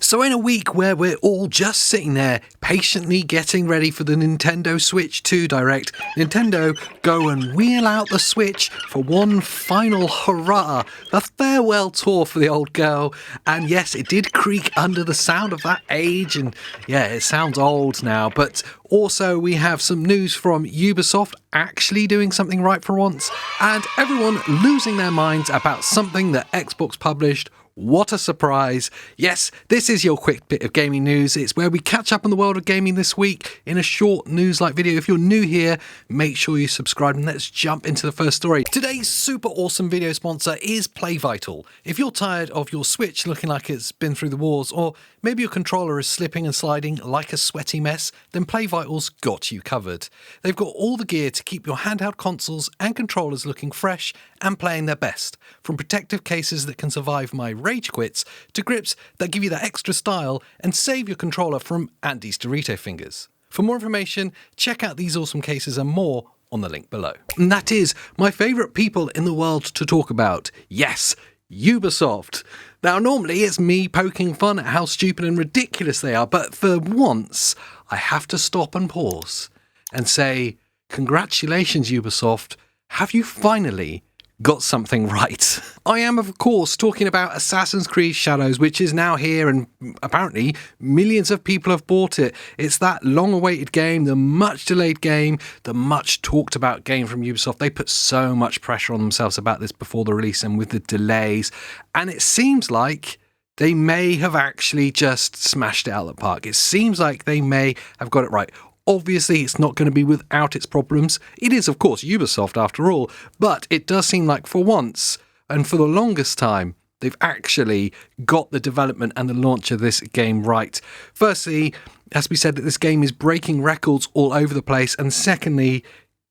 So in a week where we're all just sitting there patiently getting ready for the Nintendo Switch 2 Direct, Nintendo go and wheel out the Switch for one final hurrah, a farewell tour for the old girl. And yes, it did creak under the sound of that age, and yeah, it sounds old now, but also we have some news from Ubisoft actually doing something right for once, and everyone losing their minds about something that Xbox published. What a surprise. Yes, this is your quick bit of gaming news. It's where we catch up on the world of gaming this week in a short news-like video. If you're new here, make sure you subscribe and let's jump into the first story. Today's super awesome video sponsor is PlayVital. If you're tired of your Switch looking like it's been through the wars, or maybe your controller is slipping and sliding like a sweaty mess, then PlayVital's got you covered. They've got all the gear to keep your handheld consoles and controllers looking fresh and playing their best, from protective cases that can survive my rage quits to grips that give you that extra style and save your controller from Andy's Dorito fingers. For more information, check out these awesome cases and more on the link below. And that is my favourite people in the world to talk about. Yes, Ubisoft. Now, normally it's me poking fun at how stupid and ridiculous they are, but for once, I have to stop and pause and say, congratulations, Ubisoft. Have you finally got something right? I am, of course, talking about Assassin's Creed Shadows, which is now here, and apparently millions of people have bought it. It's that long-awaited game, the much-delayed game, the much-talked-about game from Ubisoft. They put so much pressure on themselves about this before the release and with the delays, and it seems like they may have actually just smashed it out of the park. It seems like they may have got it right. Obviously, it's not going to be without its problems. It is, of course, Ubisoft after all, but it does seem like for once, and for the longest time, they've actually got the development and the launch of this game right. Firstly, it has to be said that this game is breaking records all over the place, and secondly,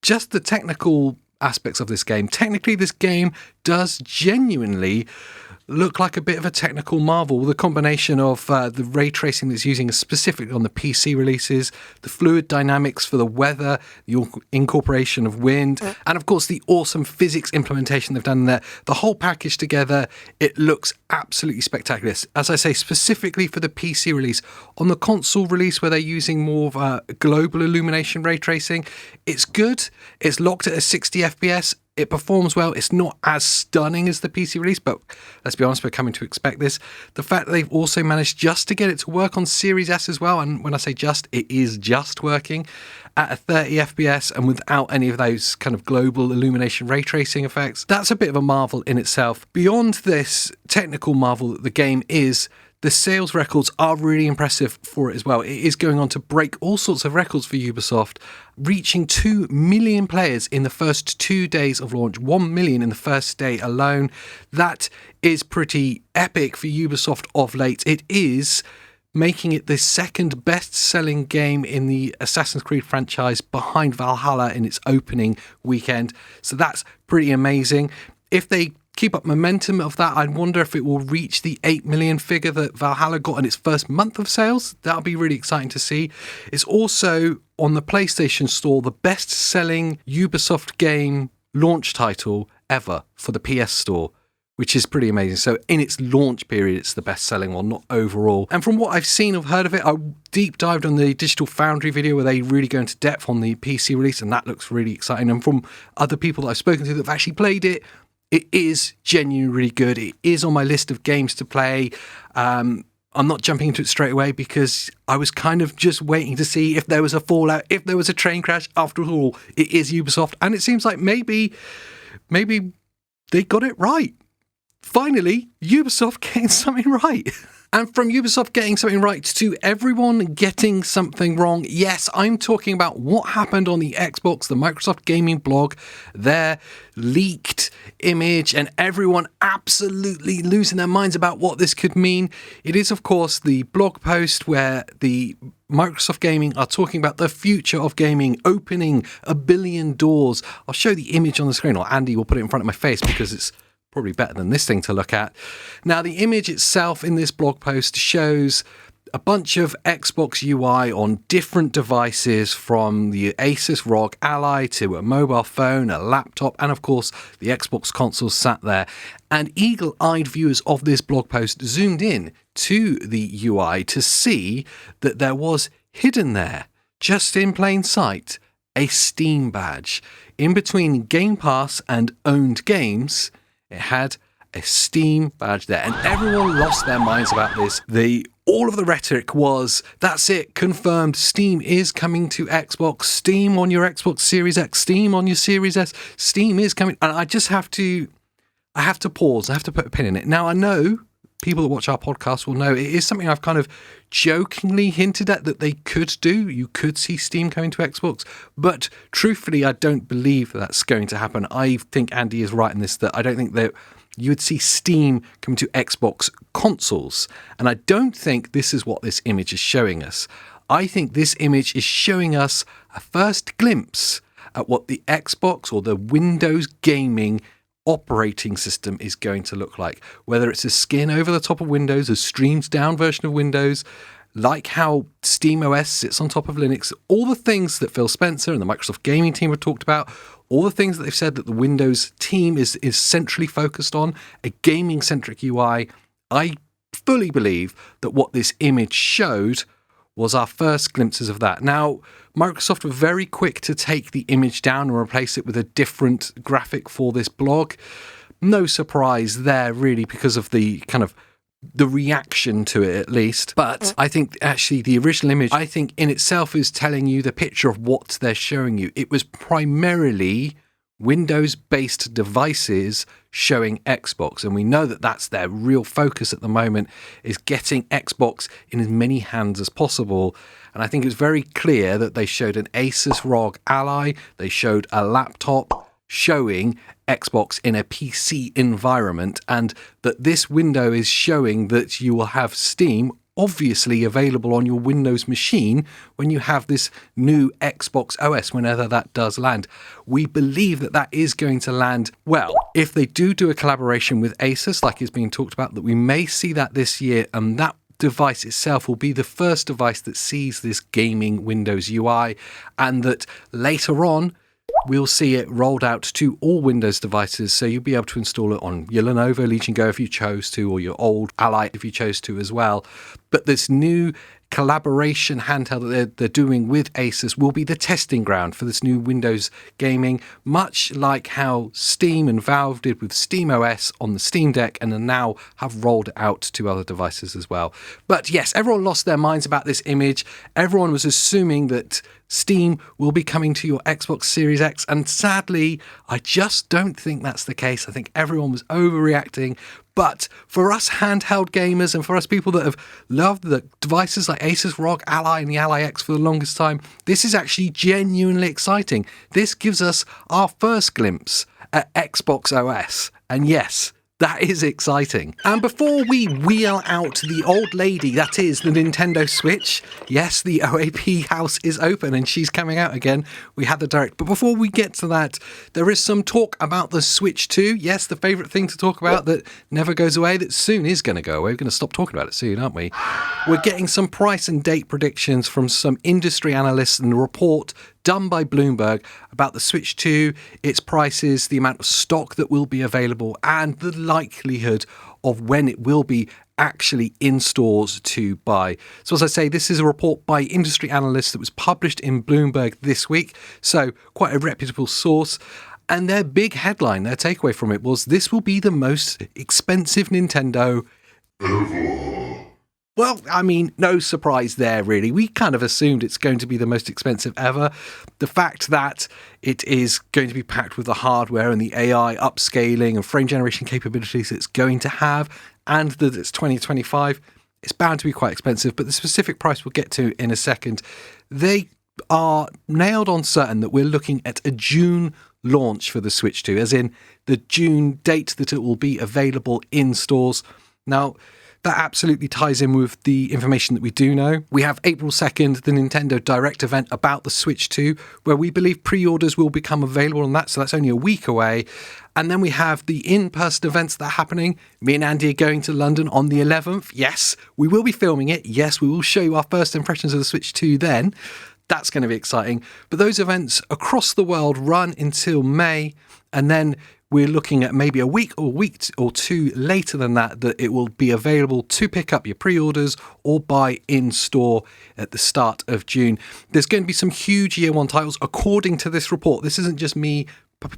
just the technical aspects of this game. Technically, this game does genuinely look like a bit of a technical marvel. The combination of the ray tracing that's using specifically on the PC releases, the fluid dynamics for the weather, the incorporation of wind, and of course the awesome physics implementation they've done there. The whole package together, it looks absolutely spectacular. As I say, specifically for the PC release. On the console release, where they're using more of global illumination ray tracing, it's good. It's locked at a 60 FPS. It performs well. It's not as stunning as the PC release, but let's be honest, we're coming to expect this. The fact that they've also managed just to get it to work on Series S as well, and when I say just, it is just working at a 30 FPS and without any of those kind of global illumination ray tracing effects. That's a bit of a marvel in itself. Beyond this technical marvel that the game is, the sales records are really impressive for it as well. It is going on to break all sorts of records for Ubisoft, reaching 2 million players in the first 2 days of launch, 1 million in the first day alone. That is pretty epic for Ubisoft of late. It is making it the second best-selling game in the Assassin's Creed franchise behind Valhalla in its opening weekend. So that's pretty amazing. If they keep up momentum of that, I wonder if it will reach the 8 million figure that Valhalla got in its first month of sales. That'll be really exciting to see. It's also on the PlayStation Store, the best-selling Ubisoft game launch title ever for the PS Store, which is pretty amazing. So in its launch period, it's the best-selling one, not overall. And from what I've seen or heard of it, I deep dived on the Digital Foundry video where they really go into depth on the PC release, and that looks really exciting. And from other people that I've spoken to that have actually played it, it is genuinely really good. It is on my list of games to play. I'm not jumping into it straight away because I was kind of just waiting to see if there was a fallout, if there was a train crash. After all, it is Ubisoft, and it seems like maybe they got it right. Finally, Ubisoft getting something right. And from Ubisoft getting something right to everyone getting something wrong, yes, I'm talking about what happened on the Xbox, the Microsoft Gaming blog, their leaked image, and everyone absolutely losing their minds about what this could mean. It is, of course, the blog post where the Microsoft Gaming are talking about the future of gaming, opening 1 billion doors. I'll show the image on the screen, or Andy will put it in front of my face because it's probably better than this thing to look at. Now, the image itself in this blog post shows a bunch of Xbox UI on different devices, from the Asus ROG Ally to a mobile phone, a laptop, and of course the Xbox console sat there. And eagle-eyed viewers of this blog post zoomed in to the UI to see that there was hidden there, just in plain sight, a Steam badge. In between Game Pass and owned games, it had a Steam badge there, and everyone lost their minds about this. All of the rhetoric was, that's it, confirmed, Steam is coming to Xbox, Steam on your Xbox Series X, Steam on your Series S, Steam is coming. And I have to pause, I have to put a pin in it. Now, I know people that watch our podcast will know it is something I've kind of jokingly hinted at that they could do. You could see Steam coming to Xbox, but truthfully, I don't believe that's going to happen. I think Andy is right in this, that I don't think that you would see Steam come to Xbox consoles. And I don't think this is what this image is showing us. I think this image is showing us a first glimpse at what the Xbox or the Windows gaming operating system is going to look like. Whether it's a skin over the top of Windows, a streamed down version of Windows, like how SteamOS sits on top of Linux, all the things that Phil Spencer and the Microsoft gaming team have talked about, all the things that they've said that the Windows team is centrally focused on, a gaming-centric UI. I fully believe that what this image showed was our first glimpses of that. Now, Microsoft were very quick to take the image down and replace it with a different graphic for this blog. No surprise there, really, because of the kind of the reaction to it, at least. But I think actually the original image, I think in itself is telling you the picture of what they're showing you. It was primarily Windows-based devices showing Xbox, and we know that that's their real focus at the moment, is getting Xbox in as many hands as possible. And I think it's very clear that they showed an Asus ROG Ally, they showed a laptop showing Xbox in a PC environment, and that this window is showing that you will have Steam obviously available on your Windows machine when you have this new Xbox OS, whenever that does land. We believe that that is going to land well. If they do a collaboration with Asus, like is being talked about, that we may see that this year, and that device itself will be the first device that sees this gaming Windows UI, and that later on we'll see it rolled out to all Windows devices, so you'll be able to install it on your Lenovo Legion Go if you chose to, or your old Ally if you chose to as well. But this new collaboration handheld that they're doing with Asus will be the testing ground for this new Windows gaming, much like how Steam and Valve did with SteamOS on the Steam Deck, and now have rolled it out to other devices as well. But yes, everyone lost their minds about this image. Everyone was assuming that Steam will be coming to your Xbox Series X, and sadly, I just don't think that's the case. I think everyone was overreacting. But for us handheld gamers, and for us people that have loved the devices like Asus ROG Ally and the Ally X for the longest time, this is actually genuinely exciting. This gives us our first glimpse at Xbox OS. And yes, that is exciting. And before we wheel out the old lady, that is the Nintendo Switch, yes, the OAP house is open and she's coming out again. We had the Direct. But before we get to that, there is some talk about the Switch 2. Yes, the favourite thing to talk about that never goes away, that soon is going to go away. We're going to stop talking about it soon, aren't we? We're getting some price and date predictions from some industry analysts and a report done by Bloomberg about the Switch 2, its prices, the amount of stock that will be available, and the likelihood of when it will be actually in stores to buy. So as I say, this is a report by industry analysts that was published in Bloomberg this week, so quite a reputable source. And their big headline, their takeaway from it was, this will be the most expensive Nintendo ever. Well, I mean, no surprise there, really. We kind of assumed it's going to be the most expensive ever. The fact that it is going to be packed with the hardware and the AI upscaling and frame generation capabilities it's going to have, and that it's 2025, it's bound to be quite expensive. But the specific price we'll get to in a second. They are nailed on certain that we're looking at a June launch for the Switch 2, as in the June date that it will be available in stores. Now, that absolutely ties in with the information that we do know. We have April 2nd, the Nintendo Direct event about the Switch 2, where we believe pre-orders will become available on that, so that's only a week away. And then we have the in-person events that are happening. Me and Andy are going to London on the 11th. Yes, we will be filming it. Yes, we will show you our first impressions of the Switch 2 then. That's going to be exciting. But those events across the world run until May, and then we're looking at maybe a week or two later than that it will be available to pick up your pre-orders or buy in store at the start of June. There's going to be some huge year one titles according to this report. This isn't just me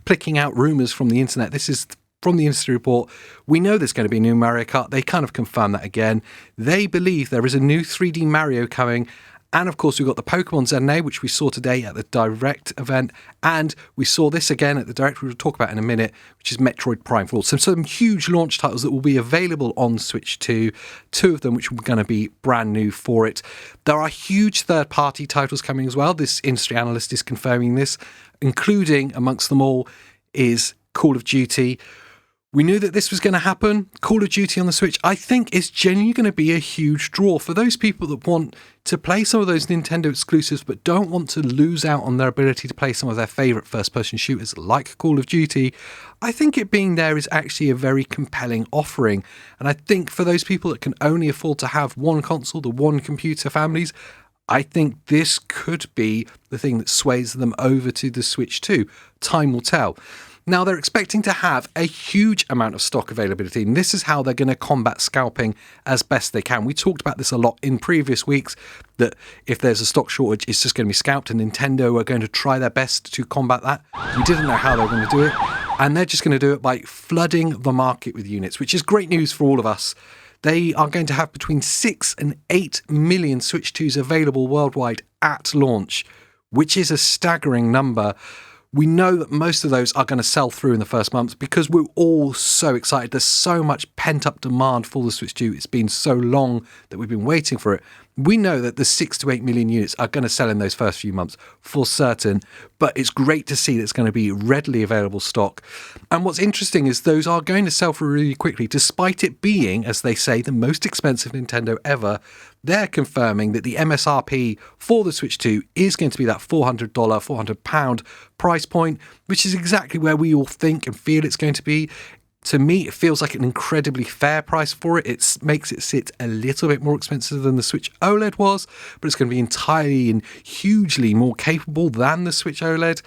picking out rumours from the internet. This is from the industry report. We know there's going to be a new Mario Kart. They kind of confirmed that again. They believe there is a new 3D Mario coming. And of course, we've got the Pokemon ZNA, which we saw today at the Direct event. And we saw this again at the Direct, which we'll talk about in a minute, which is Metroid Prime 4. So some huge launch titles that will be available on Switch 2. Two of them, which are going to be brand new for it. There are huge third-party titles coming as well. This industry analyst is confirming this, including amongst them all is Call of Duty. We knew that this was going to happen. Call of Duty on the Switch, I think, is genuinely going to be a huge draw for those people that want to play some of those Nintendo exclusives but don't want to lose out on their ability to play some of their favourite first-person shooters like Call of Duty. I think it being there is actually a very compelling offering. And I think for those people that can only afford to have one console, the one computer families, I think this could be the thing that sways them over to the Switch 2. Time will tell. Now, they're expecting to have a huge amount of stock availability, and this is how they're going to combat scalping as best they can. We talked about this a lot in previous weeks, that if there's a stock shortage, it's just going to be scalped, and Nintendo are going to try their best to combat that. We didn't know how they were going to do it, and they're just going to do it by flooding the market with units, which is great news for all of us. They are going to have between 6 and 8 million Switch 2s available worldwide at launch, which is a staggering number. We know that most of those are going to sell through in the first month because we're all so excited. There's so much pent-up demand for the Switch 2. It's been so long that we've been waiting for it. We know that the 6 to 8 million units are going to sell in those first few months for certain, but it's great to see that it's going to be readily available stock. And what's interesting is those are going to sell through really quickly, despite it being, as they say, the most expensive Nintendo ever. They're confirming that the MSRP for the Switch 2 is going to be that $400, £400 price point, which is exactly where we all think and feel it's going to be. To me, it feels like an incredibly fair price for it. It makes it sit a little bit more expensive than the Switch OLED was, but it's going to be entirely and hugely more capable than the Switch OLED.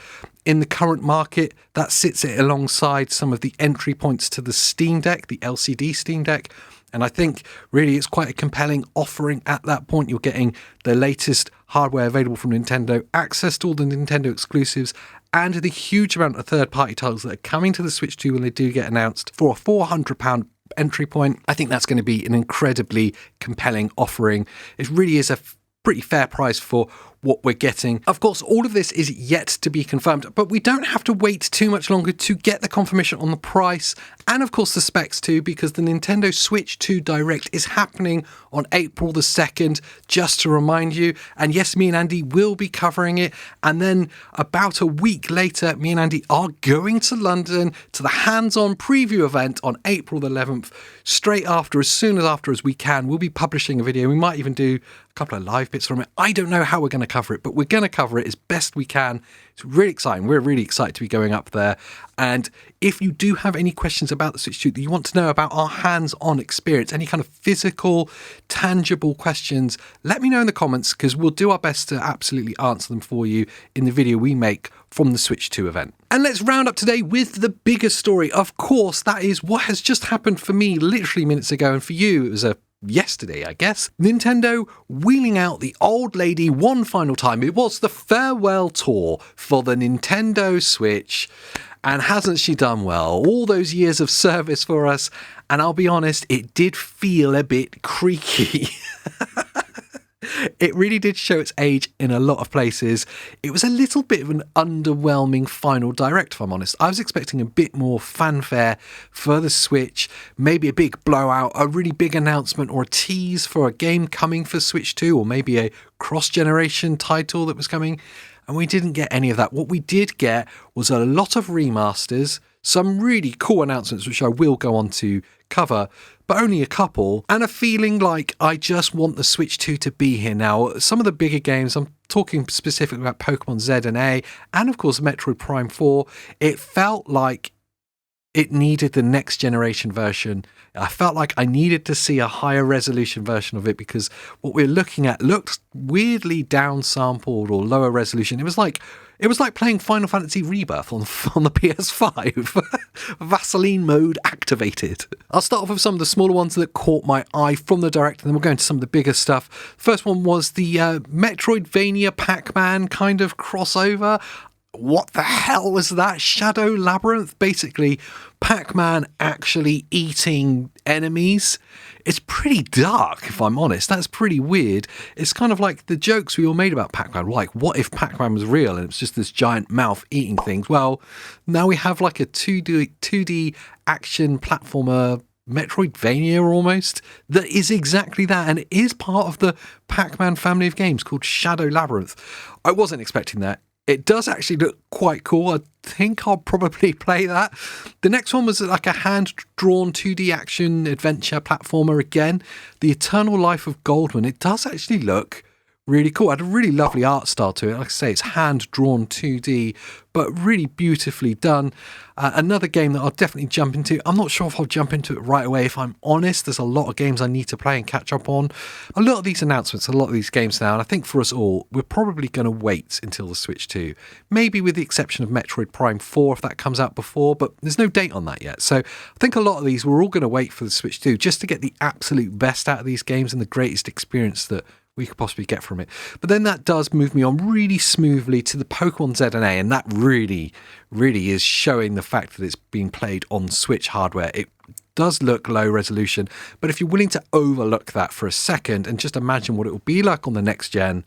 In the current market, that sits it alongside some of the entry points to the Steam Deck, the LCD Steam Deck. And I think really it's quite a compelling offering at that point. You're getting the latest hardware available from Nintendo, access to all the Nintendo exclusives, and the huge amount of third-party titles that are coming to the Switch 2 when they do get announced for a £400 entry point. I think that's going to be an incredibly compelling offering. It really is a pretty fair price for what we're getting. Of course, all of this is yet to be confirmed, but we don't have to wait too much longer to get the confirmation on the price and of course the specs too, because the Nintendo Switch 2 Direct is happening on April the 2nd, just to remind you. And yes, me and Andy will be covering it. And then about a week later, me and Andy are going to London to the hands-on preview event on April the 11th. Straight after, as soon as we can, we'll be publishing a video. We might even do a couple of live bits from it. I don't know how we're going to cover it, but we're going to cover it as best we can. It's really exciting. We're really excited to be going up there. And if you do have any questions about the Switch 2 that you want to know about our hands-on experience, any kind of physical, tangible questions, let me know in the comments, because we'll do our best to absolutely answer them for you in the video we make from the Switch 2 event. And let's round up today with the biggest story. Of course, that is what has just happened for me literally minutes ago, and for you it was yesterday, I guess. Nintendo wheeling out the old lady one final time. It was the farewell tour for the Nintendo Switch. And hasn't she done well? All those years of service for us. And I'll be honest, it did feel a bit creaky. It really did show its age in a lot of places. It was a little bit of an underwhelming final direct, if I'm honest. I was expecting a bit more fanfare for the Switch, maybe a big blowout, a really big announcement or a tease for a game coming for Switch 2, or maybe a cross-generation title that was coming. And we didn't get any of that. What we did get was a lot of remasters, some really cool announcements, which I will go on to cover, but only a couple, and a feeling like I just want the Switch 2 to be here now. Some of the bigger games, I'm talking specifically about Pokemon Z and A, and of course Metroid Prime 4, it felt like it needed the next generation version. I felt like I needed to see a higher resolution version of it because what we're looking at looked weirdly downsampled or lower resolution. It was like playing Final Fantasy Rebirth on the PS5. Vaseline mode activated. I'll start off with some of the smaller ones that caught my eye from the Direct, and then we'll go into some of the bigger stuff. First one was the Metroidvania Pac-Man kind of crossover. What the hell was that? Shadow Labyrinth? Basically, Pac-Man actually eating enemies. It's pretty dark, if I'm honest. That's pretty weird. It's kind of like the jokes we all made about Pac-Man. Like, what if Pac-Man was real and it's just this giant mouth eating things? Well, now we have like a 2D action platformer Metroidvania almost that is exactly that, and it is part of the Pac-Man family of games called Shadow Labyrinth. I wasn't expecting that. It does actually look quite cool. I think I'll probably play that. The next one was like a hand-drawn 2D action adventure platformer again. The Eternal Life of Goldman. It does actually look really cool. It had a really lovely art style to it. Like I say, it's hand-drawn 2D, but really beautifully done. Another game that I'll definitely jump into. I'm not sure if I'll jump into it right away, if I'm honest. There's a lot of games I need to play and catch up on. A lot of these announcements, a lot of these games now, and I think for us all, we're probably going to wait until the Switch 2. Maybe with the exception of Metroid Prime 4, if that comes out before, but there's no date on that yet. So I think a lot of these, we're all going to wait for the Switch 2 just to get the absolute best out of these games and the greatest experience that we could possibly get from it. But then that does move me on really smoothly to the Pokemon Z and A, and that really is showing the fact that it's being played on Switch hardware. It does look low resolution, but if you're willing to overlook that for a second and just imagine what it will be like on the next gen,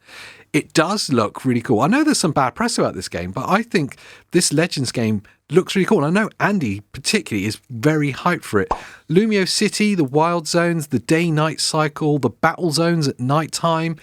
it does look really cool. I know there's some bad press about this game, but I think this Legends game looks really cool. And I know Andy particularly is very hyped for it. Lumio City, the wild zones, the day-night cycle, the battle zones at nighttime.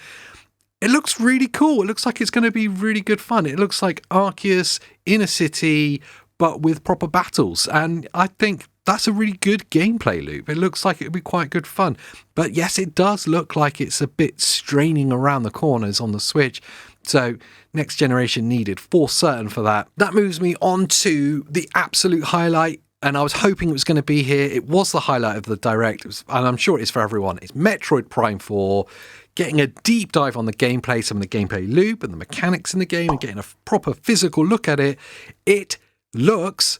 It looks really cool. It looks like it's going to be really good fun. It looks like Arceus in a city, but with proper battles. And I think that's a really good gameplay loop. It looks like it would be quite good fun. But yes, it does look like it's a bit straining around the corners on the Switch. So next generation needed for certain for that. That moves me on to the absolute highlight. And I was hoping it was going to be here. It was the highlight of the Direct. And I'm sure it is for everyone. It's Metroid Prime 4. Getting a deep dive on the gameplay, some of the gameplay loop and the mechanics in the game, and getting a proper physical look at it. It looks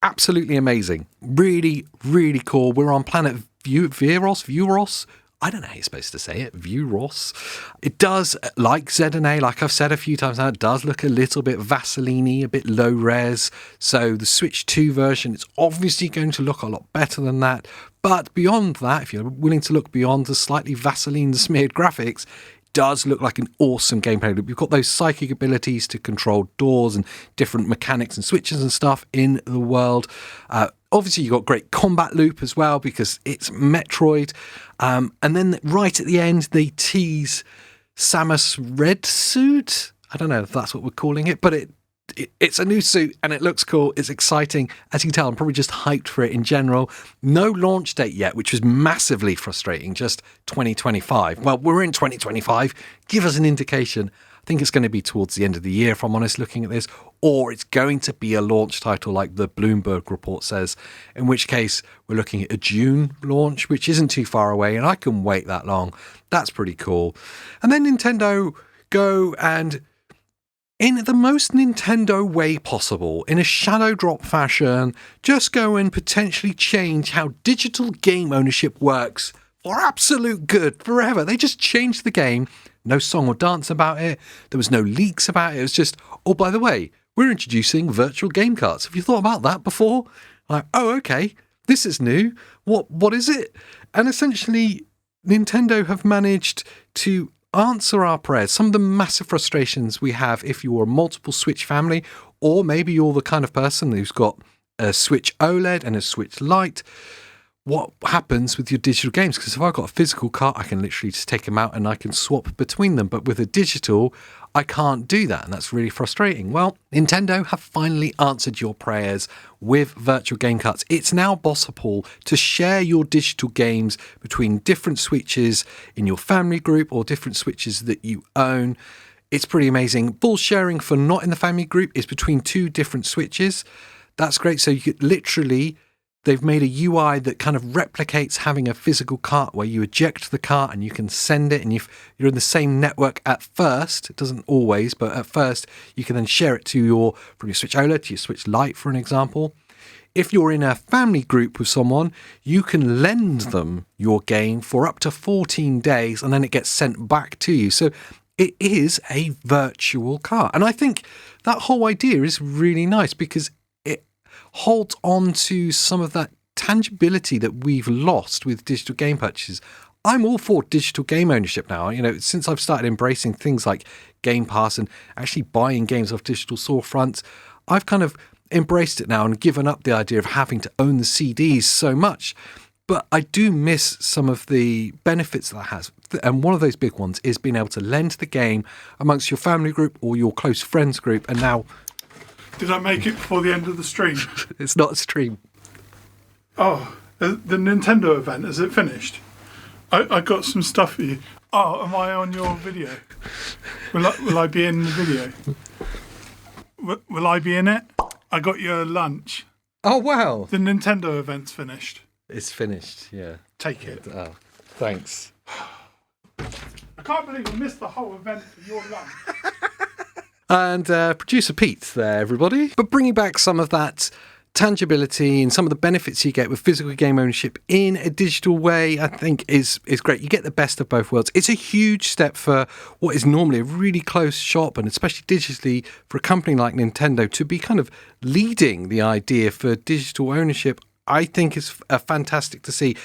absolutely amazing. Really, really cool. We're on planet Vuros. I don't know how you're supposed to say it. Vuros. It does, like Z and A, like I've said a few times now, it does look a little bit Vaseline-y, a bit low res. So the Switch 2 version is obviously going to look a lot better than that. But beyond that, if you're willing to look beyond the slightly Vaseline-smeared graphics, does look like an awesome gameplay loop. You've got those psychic abilities to control doors and different mechanics and switches and stuff in the world. Obviously, you've got great combat loop as well because it's Metroid. And then right at the end, they tease Samus Red Suit. I don't know if that's what we're calling it, but it's a new suit and it looks cool. It's exciting. As you can tell, I'm probably just hyped for it in general. No launch date yet, which was massively frustrating. Just 2025. Well, we're in 2025. Give us an indication. I think it's going to be towards the end of the year, if I'm honest, looking at this. Or it's going to be a launch title like the Bloomberg report says, in which case we're looking at a June launch, which isn't too far away, and I can wait that long. That's pretty cool. And then Nintendo go and, in the most Nintendo way possible, in a shadow drop fashion, just go and potentially change how digital game ownership works for absolute good forever. They just changed the game. No song or dance about it. There was no leaks about it. It was just, oh, by the way, we're introducing virtual game carts. Have you thought about that before? Like, oh, okay, this is new. What is it? And essentially, Nintendo have managed to answer our prayers. Some of the massive frustrations we have if you're a multiple Switch family, or maybe you're the kind of person who's got a Switch OLED and a Switch Lite. what happens with your digital games. Because if I've got a physical cart, I can literally just take them out and I can swap between them. But with a digital, I can't do that. And that's really frustrating. Well, Nintendo have finally answered your prayers with virtual game carts. It's now possible to share your digital games between different Switches in your family group or different Switches that you own. It's pretty amazing. Full sharing for not in the family group is between 2 different Switches. That's great. So you could literally, they've made a UI that kind of replicates having a physical cart where you eject the cart and you can send it. And if you're in the same network at first, it doesn't always, but at first you can then share it to from your Switch OLED to your Switch Lite, for an example. If you're in a family group with someone, you can lend them your game for up to 14 days and then it gets sent back to you. So it is a virtual cart. And I think that whole idea is really nice because it holds on to some of that tangibility that we've lost with digital game purchases. I'm all for digital game ownership now. Since I've started embracing things like Game Pass and actually buying games off digital storefronts, I've kind of embraced it now and given up the idea of having to own the CDs so much. But I do miss some of the benefits that has. And one of those big ones is being able to lend the game amongst your family group or your close friends group. And now... Did I make it before the end of the stream? It's not a stream. Oh, the Nintendo event, is it finished? I got some stuff for you. Oh, am I on your video? Will I be in the video? Will I be in it? I got your lunch. Oh, wow. The Nintendo event's finished. It's finished, yeah. Take it. Oh, thanks. I can't believe I missed the whole event for your lunch. And producer Pete there, everybody. But bringing back some of that tangibility and some of the benefits you get with physical game ownership in a digital way, I think is great. You get the best of both worlds. It's a huge step for what is normally a really close shop, and especially digitally for a company like Nintendo to be kind of leading the idea for digital ownership. I think is fantastic to see.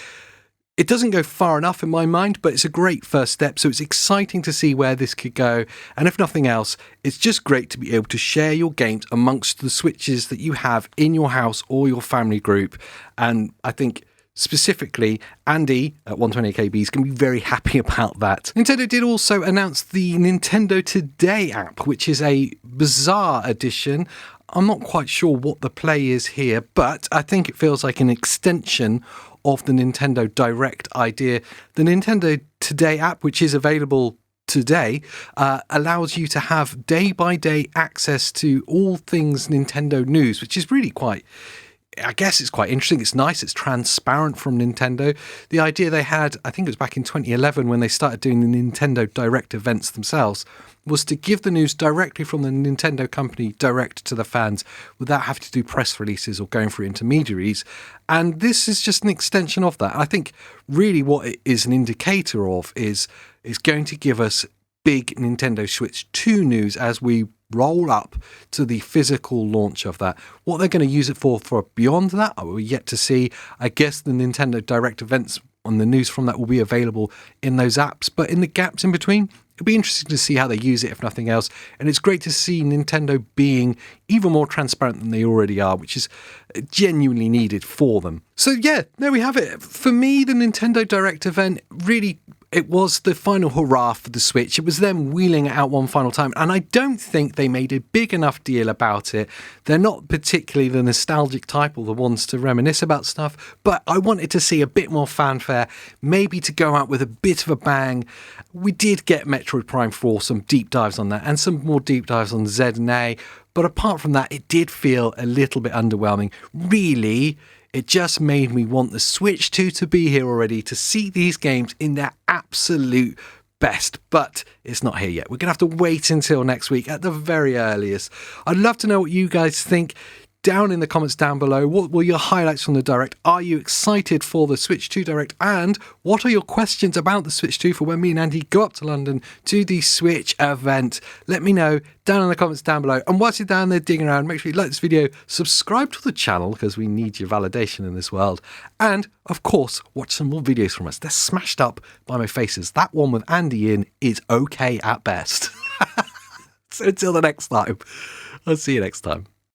It doesn't go far enough in my mind, but it's a great first step. So it's exciting to see where this could go. And if nothing else, it's just great to be able to share your games amongst the Switches that you have in your house or your family group. And I think specifically, Andy at 128KB is going to be very happy about that. Nintendo did also announce the Nintendo Today app, which is a bizarre addition. I'm not quite sure what the play is here, but I think it feels like an extension of the Nintendo Direct idea. The Nintendo Today app, which is available today, allows you to have day-by-day access to all things Nintendo news, which is really quite... I guess it's quite interesting. It's nice. It's transparent from Nintendo. The idea they had, I think it was back in 2011 when they started doing the Nintendo Direct events themselves, was to give the news directly from the Nintendo company direct to the fans without having to do press releases or going through intermediaries. And this is just an extension of that. I think really what it is an indicator of is going to give us big Nintendo Switch 2 news as we roll up to the physical launch of that. What they're going to use it for beyond that, we're yet to see. I guess the Nintendo Direct events on the news from that will be available in those apps. But in the gaps in between, it'll be interesting to see how they use it, if nothing else. And it's great to see Nintendo being even more transparent than they already are, which is genuinely needed for them. So yeah, there we have it. For me, the Nintendo Direct event really... it was the final hurrah for the Switch. It was them wheeling it out one final time. And I don't think they made a big enough deal about it. They're not particularly the nostalgic type or the ones to reminisce about stuff. But I wanted to see a bit more fanfare, maybe to go out with a bit of a bang. We did get Metroid Prime 4, some deep dives on that, and some more deep dives on Z and A. But apart from that, it did feel a little bit underwhelming. Really, it just made me want the Switch 2 to be here already, to see these games in their absolute best. But it's not here yet. We're going to have to wait until next week at the very earliest. I'd love to know what you guys think. Down in the comments down below, what were your highlights from the Direct? Are you excited for the Switch 2 Direct? And what are your questions about the Switch 2 for when me and Andy go up to London to the Switch event? Let me know down in the comments down below. And whilst you're down there digging around, make sure you like this video, subscribe to the channel because we need your validation in this world. And, of course, watch some more videos from us. They're smashed up by my faces. That one with Andy in is okay at best. So until the next time, I'll see you next time.